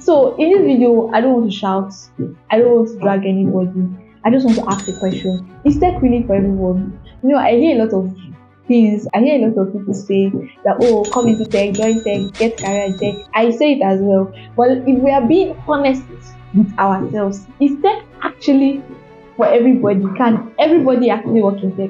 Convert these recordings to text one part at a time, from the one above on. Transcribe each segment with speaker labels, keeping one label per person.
Speaker 1: So in this video, I don't want to shout, I don't want to drag anybody. I just want to ask a question. Is tech really for everyone? I hear a lot of things. I hear a lot of people say that, oh, come into tech, join tech, get career in tech. I say it as well. But if we are being honest with ourselves, is tech actually for everybody? Can everybody actually work in tech?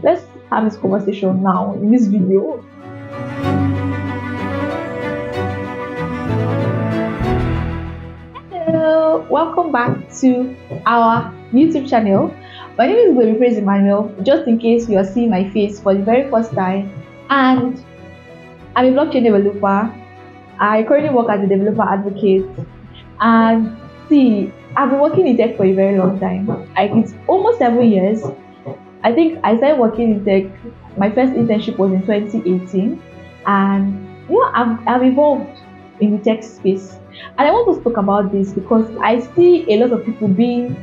Speaker 1: Let's have this conversation now in this video. Hello, welcome back to our YouTube channel. My name is Glory Praise Emmanuel. Just in case you are seeing my face for the very first time, and I'm a blockchain developer. I currently work as a developer advocate, and see, I've been working in tech for a very long time. It's almost 7 years. I think I started working in tech. My first internship was in 2018, and I've evolved in the tech space. And I want to talk about this because I see a lot of people being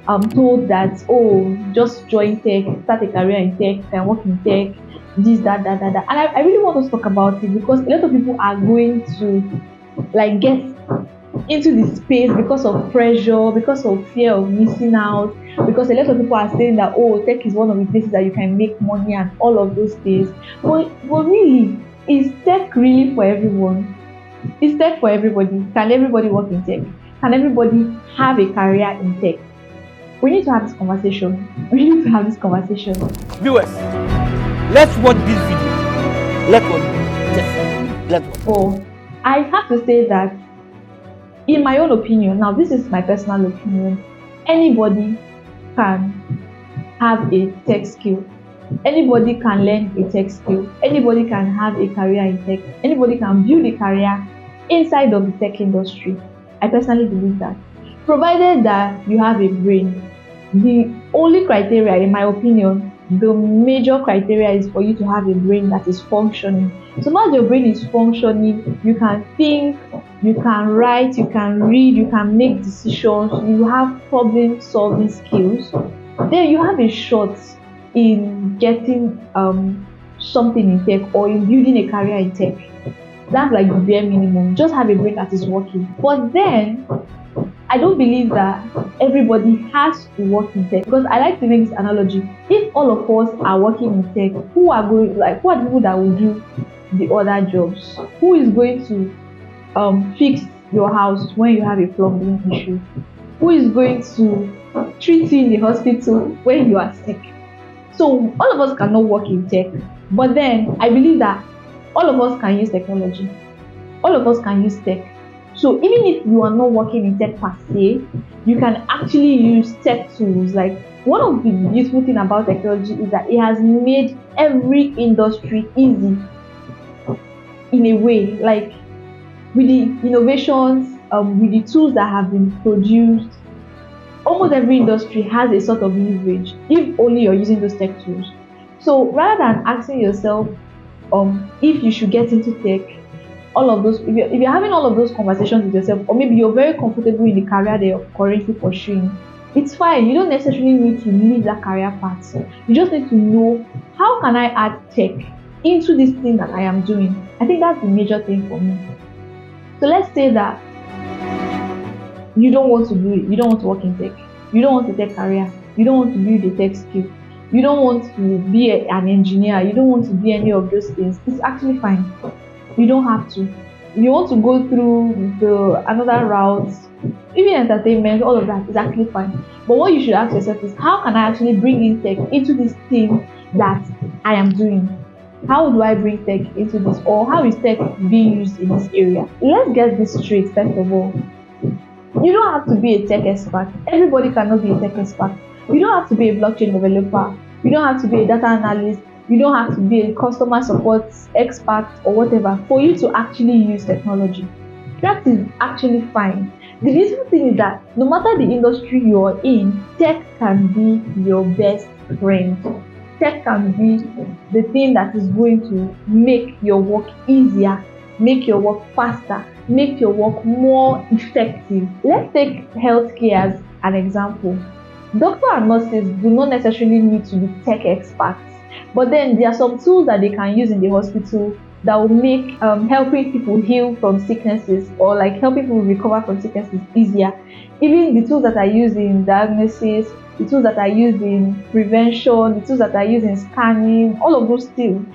Speaker 1: told that, oh, just join tech, start a career in tech, can work in tech, this, that. And I really want to talk about it because a lot of people are going to get into this space because of pressure, because of fear of missing out, because a lot of people are saying that, oh, tech is one of the places that you can make money and all of those things. But really, is tech really for everyone? Is tech for everybody? Can everybody work in tech? Can everybody have a career in tech? We need to have this conversation. Viewers,
Speaker 2: let's watch this video. Let's watch.
Speaker 1: Oh, I have to say that, in my own opinion, now this is my personal opinion, anybody can have a tech skill. Anybody can learn a tech skill. Anybody can have a career in tech. Anybody can build a career inside of the tech industry. I personally believe that. Provided that you have a brain. The only criteria, in my opinion, the major criteria is for you to have a brain that is functioning. So now your brain is functioning, you can think, you can write, you can read, you can make decisions, you have problem solving skills, then you have a shot in getting something in tech or in building a career in tech. That's like the bare minimum. Just have a brain that is working. But then I don't believe that everybody has to work in tech, because I like to make this analogy. If all of us are working in tech, who are the people that will do the other jobs? Who is going to fix your house when you have a plumbing issue? Who is going to treat you in the hospital when you are sick? So all of us cannot work in tech, but then I believe that all of us can use technology. All of us can use tech. So even if you are not working in tech per se, you can actually use tech tools. Like, one of the beautiful things about technology is that it has made every industry easy in a way. Like, with the innovations, with the tools that have been produced, almost every industry has a sort of leverage if only you're using those tech tools. So rather than asking yourself if you should get into tech, all of those, if you're having all of those conversations with yourself, or maybe you're very comfortable in the career that you're currently pursuing, it's fine. You don't necessarily need to leave that career path. You just need to know, how can I add tech into this thing that I am doing? I think that's the major thing for me. So let's say that you don't want to do it. You don't want to work in tech. You don't want to take career. You don't want to build a tech skill. You don't want to be an engineer. You don't want to be any of those things. It's actually fine. You don't have to. If you want to go through another route, even entertainment, all of that is actually fine. But what you should ask yourself is, how can I actually bring in tech into this thing that I am doing? How do I bring tech into this, or how is tech being used in this area? Let's get this straight first of all. You don't have to be a tech expert. Everybody cannot be a tech expert. You don't have to be a blockchain developer. You don't have to be a data analyst. You don't have to be a customer support expert or whatever for you to actually use technology. That is actually fine. The beautiful thing is that no matter the industry you're in, tech can be your best friend. Tech can be the thing that is going to make your work easier, make your work faster, make your work more effective. Let's take healthcare as an example. Doctors and nurses do not necessarily need to be tech experts, but then there are some tools that they can use in the hospital that will make helping people heal from sicknesses, or like helping people recover from sicknesses easier. Even the tools that are used in diagnosis, the tools that are used in prevention, the tools that are used in scanning, all of those things,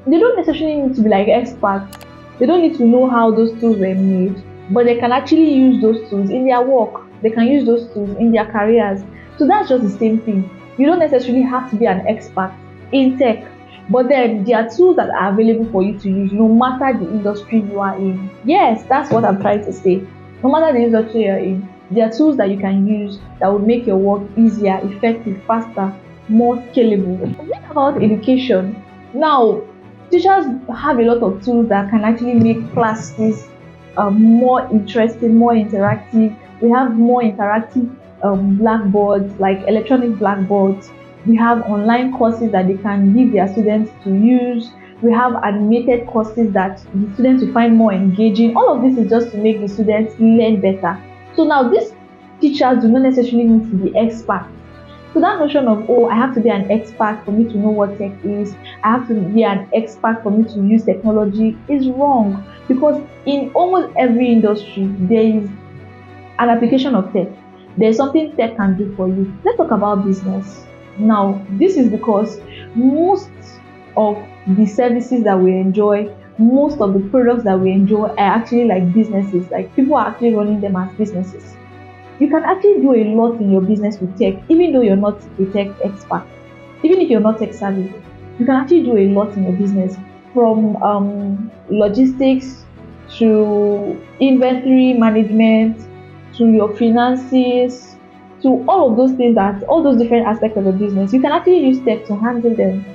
Speaker 1: they don't necessarily need to be like experts. They don't need to know how those tools were made, but they can actually use those tools in their work. They can use those tools in their careers. So that's just the same thing. You don't necessarily have to be an expert in tech, but then there are tools that are available for you to use no matter the industry you are in. Yes, that's what I'm trying to say. No matter the industry you're in, there are tools that you can use that will make your work easier, effective, faster, more scalable. Think about education. Now, teachers have a lot of tools that can actually make classes more interesting, more interactive. We have more interactive blackboards, like electronic blackboards. We have online courses that they can give their students to use. We have animated courses that the students will find more engaging. All of this is just to make the students learn better. So now these teachers do not necessarily need to be experts. So that notion of, oh, I have to be an expert for me to know what tech is, I have to be an expert for me to use technology, is wrong. Because in almost every industry, there is an application of tech. There's something tech can do for you. Let's talk about business. Now, this is because most of the services that we enjoy, most of the products that we enjoy are actually like businesses. Like people are actually running them as businesses. You can actually do a lot in your business with tech, even though you're not a tech expert. Even if you're not tech savvy, you can actually do a lot in your business, from logistics to inventory management to your finances to all of those things, that all those different aspects of the business. You can actually use tech to handle them.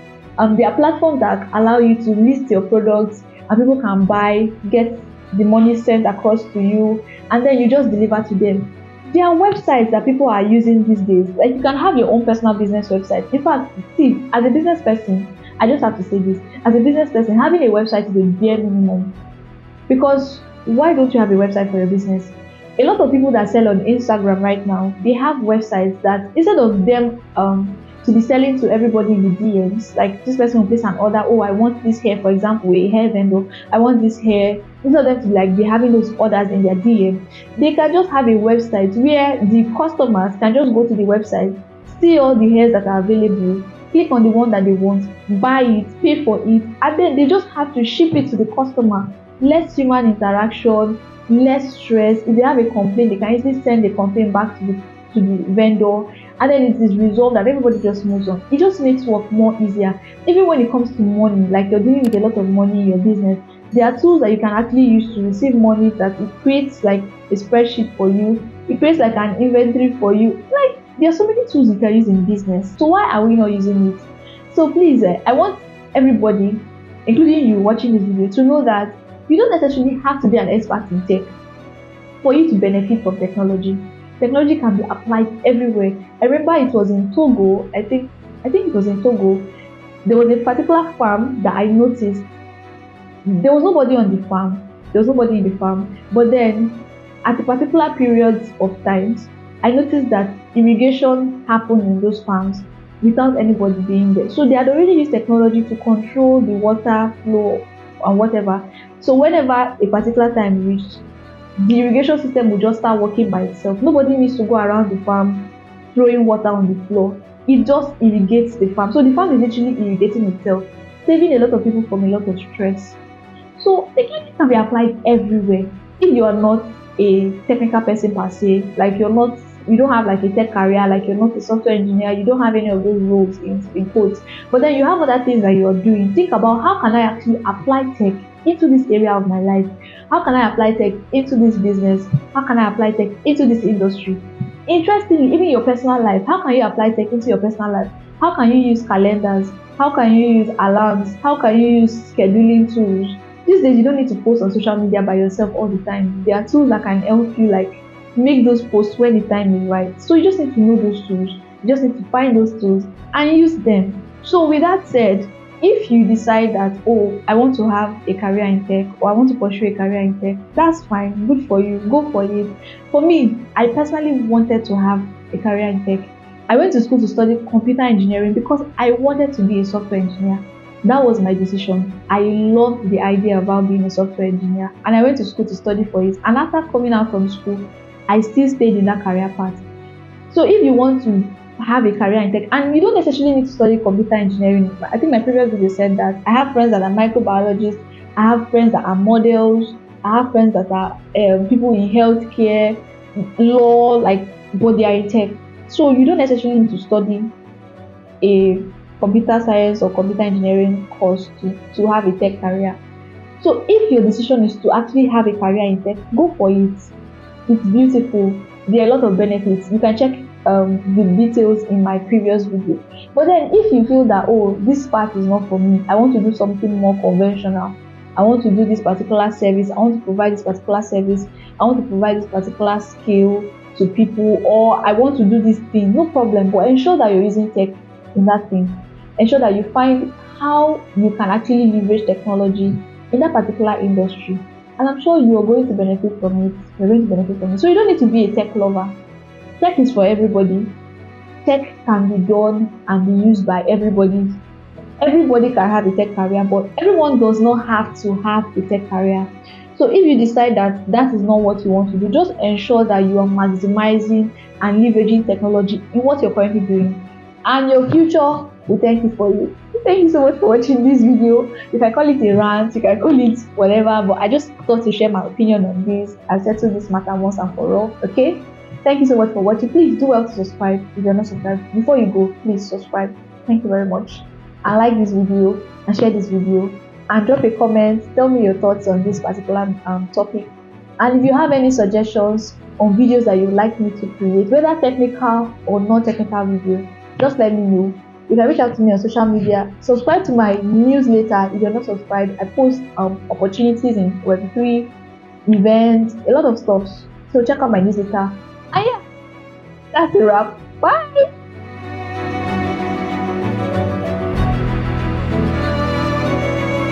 Speaker 1: There are platforms that allow you to list your products and people can buy, get the money sent across to you, and then you just deliver to them. There are websites that people are using these days. Like you can have your own personal business website. In fact, see, as a business person, I just have to say this. As a business person, having a website is a bare minimum. Because why don't you have a website for your business? A lot of people that sell on Instagram right now, they have websites that instead of them to be selling to everybody in the DMs, like this person will place an order, oh, I want this hair, for example, a hair vendor, I want this hair. Instead of them to like be having those orders in their DM, they can just have a website where the customers can just go to the website, see all the hairs that are available, click on the one that they want, buy it, pay for it, and then they just have to ship it to the customer. Less human interaction, less stress. If they have a complaint, they can easily send the complaint back to the vendor, and then it is resolved and everybody just moves on. It just makes work more easier. Even when it comes to money, like you're dealing with a lot of money in your business, there are tools that you can actually use to receive money, that it creates like a spreadsheet for you. It creates like an inventory for you. Like there are so many tools you can use in business. So why are we not using it? So please, I want everybody, including you watching this video, to know that you don't necessarily have to be an expert in tech for you to benefit from technology. Technology can be applied everywhere. I remember it was in Togo, I think it was in Togo. There was a particular farm that I noticed. There was nobody on the farm. There was nobody in the farm. But then, at a particular periods of times, I noticed that irrigation happened in those farms without anybody being there. So they had already used technology to control the water flow and whatever. So whenever a particular time reached, the irrigation system will just start working by itself. Nobody needs to go around the farm throwing water on the floor. It just irrigates the farm. So the farm is literally irrigating itself, saving a lot of people from a lot of stress. So technology can be applied everywhere. If you are not a technical person per se, like you don't have like a tech career, like you're not a software engineer, you don't have any of those roles in quotes, but then you have other things that you are doing. Think about, how can I actually apply tech into this area of my life? How can I apply tech into this business? How can I apply tech into this industry? Interestingly, even your personal life, how can you apply tech into your personal life? How can you use calendars? How can you use alarms? How can you use scheduling tools? These days, you don't need to post on social media by yourself all the time. There are tools that can help you like make those posts when the time is right. So you just need to know those tools. You just need to find those tools and use them. So with that said, if you decide that, oh, I want to have a career in tech, or I want to pursue a career in tech, that's fine. Good for you. Go for it. For me, I personally wanted to have a career in tech. I went to school to study computer engineering because I wanted to be a software engineer. That was my decision. I loved the idea about being a software engineer, and I went to school to study for it. And after coming out from school, I still stayed in that career path. So if you want to have a career in tech, and you don't necessarily need to study computer engineering. I think my previous video said that I have friends that are microbiologists, I have friends that are models, I have friends that are people in healthcare, law, like, but they are in tech. So you don't necessarily need to study a computer science or computer engineering course to have a tech career. So if your decision is to actually have a career in tech, go for it. It's beautiful. There are a lot of benefits. You can check the details in my previous video. But then if you feel that, oh, this path is not for me, I want to do something more conventional, I want to do this particular service, I want to provide this particular service, I want to provide this particular skill to people, or I want to do this thing, no problem. But ensure that you're using tech in that thing. Ensure that you find how you can actually leverage technology in that particular industry. And I'm sure you are going to benefit from it. You're going to benefit from it. So you don't need to be a tech lover. Tech is for everybody. Tech can be done and be used by everybody. Everybody can have a tech career, but everyone does not have to have a tech career. So if you decide that that is not what you want to do, just ensure that you are maximizing and leveraging technology in what you're currently doing. And your future will thank you for you. Thank you so much for watching this video. You can call it a rant, you can call it whatever, but I just thought to share my opinion on this and settle this matter once and for all. Okay? Thank you so much for watching. Please do well to subscribe if you're not subscribed. Before you go, please subscribe. Thank you very much. And like this video and share this video and drop a comment. Tell me your thoughts on this particular topic. And if you have any suggestions on videos that you would like me to create, whether technical or non-technical video, just let me know. You can reach out to me on social media. Subscribe to my newsletter if you're not subscribed. I post opportunities in Web3, events, a lot of stuff. So check out my newsletter. And yeah, that's a wrap.